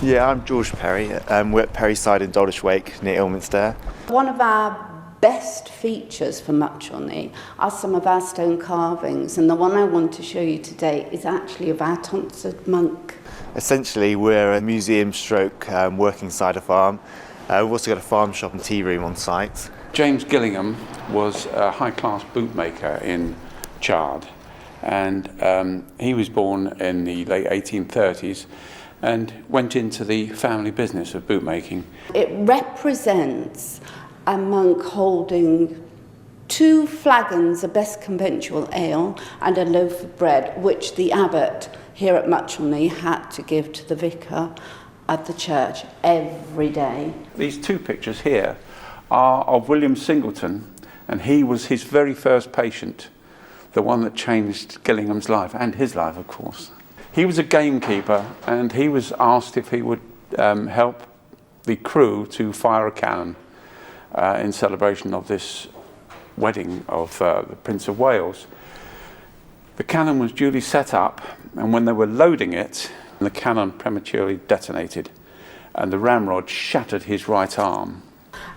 Yeah, I'm George Perry. We're at Perryside in Dalditch Wake, near Ilminster. One of our best features for Muchelney are some of our stone carvings, and the one I want to show you today is actually of our tonsured monk. Essentially, we're a museum stroke working side a farm. We've also got a farm shop and tea room on site. James Gillingham was a high-class bootmaker in Chard, and he was born in the late 1830s and went into the family business of bootmaking. It represents a monk holding 2 flagons of best conventual ale and a loaf of bread, which the abbot here at Muchelney had to give to the vicar at the church every day. These 2 pictures here are of William Singleton, and he was his very first patient, the one that changed Gillingham's life, and his life, of course. He was a gamekeeper, and he was asked if he would help the crew to fire a cannon in celebration of this wedding of the Prince of Wales. The cannon was duly set up, and when they were loading it, the cannon prematurely detonated, and the ramrod shattered his right arm.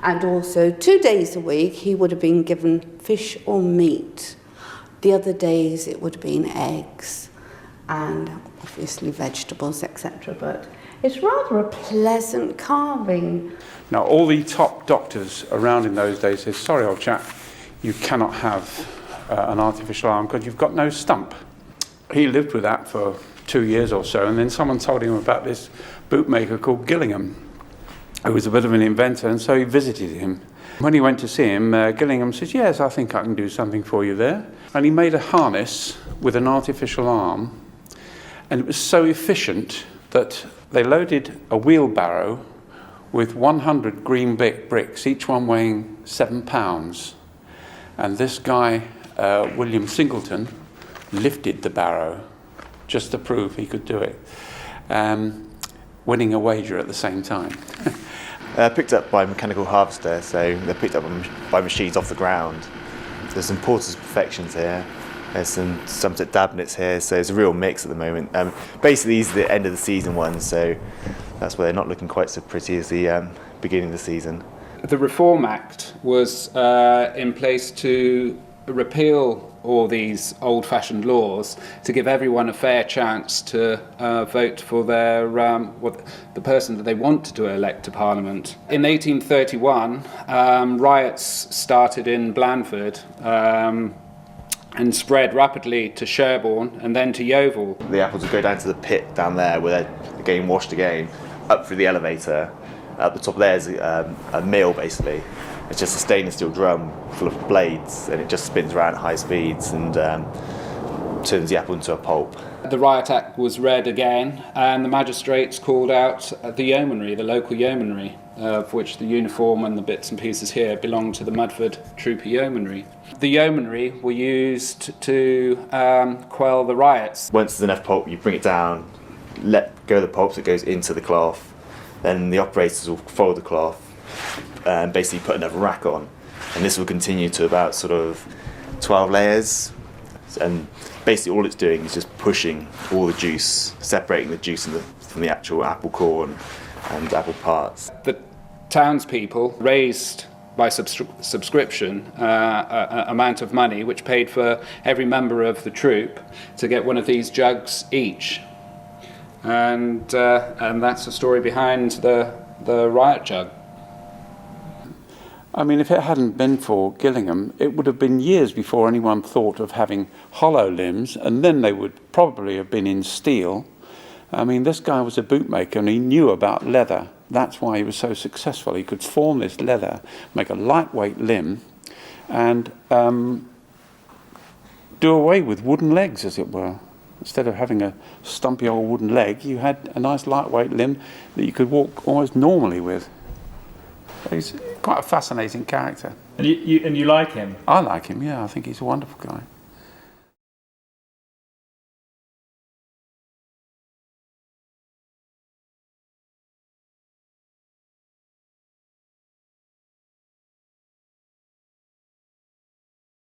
And also 2 days a week he would have been given fish or meat. The other days it would have been eggs and obviously vegetables, etc. But it's rather a pleasant carving. Now, all the top doctors around in those days said, "Sorry, old chap, you cannot have an artificial arm because you've got no stump." He lived with that for 2 years or so, and then someone told him about this bootmaker called Gillingham, who was a bit of an inventor, and so he visited him. When he went to see him, Gillingham says, "Yes, I think I can do something for you there." And he made a harness with an artificial arm, and it was so efficient that they loaded a wheelbarrow with 100 green bricks, each one weighing 7 pounds. And this guy, William Singleton, lifted the barrow just to prove he could do it, winning a wager at the same time. Picked up by a mechanical harvester, so they're picked up by machines off the ground. There's some Porter's Perfections here. There's some Somerset Dabnets here, so it's a real mix at the moment. Basically, these are the end of the season ones, so that's why they're not looking quite so pretty as the beginning of the season. The Reform Act was in place to repeal all these old-fashioned laws to give everyone a fair chance to vote for their the person that they want to elect to Parliament. In 1831, riots started in Blandford and spread rapidly to Sherborne and then to Yeovil. The apples would go down to the pit down there where they're getting washed again, up through the elevator. At the top there's a mill, basically. It's just a stainless steel drum full of blades, and it just spins around at high speeds and turns the apple into a pulp. The Riot Act was read again, and the magistrates called out the yeomanry, the local yeomanry, of which the uniform and the bits and pieces here belong to the Mudford Trooper Yeomanry. The yeomanry were used to quell the riots. Once there's enough pulp, you bring it down, let go of the pulp so it goes into the cloth, then the operators will follow the cloth and basically put another rack on, and this will continue to about sort of 12 layers, and basically all it's doing is just pushing all the juice, separating the juice from the actual apple core and apple parts. The townspeople raised by subscription amount of money which paid for every member of the troop to get one of these jugs each, and that's the story behind the riot jug. I mean, if it hadn't been for Gillingham, it would have been years before anyone thought of having hollow limbs, and then they would probably have been in steel. I mean, this guy was a bootmaker and he knew about leather. That's why he was so successful. He could form this leather, make a lightweight limb, and do away with wooden legs, as it were. Instead of having a stumpy old wooden leg, you had a nice lightweight limb that you could walk almost normally with. He's quite a fascinating character. And you like him? I like him, yeah. I think he's a wonderful guy.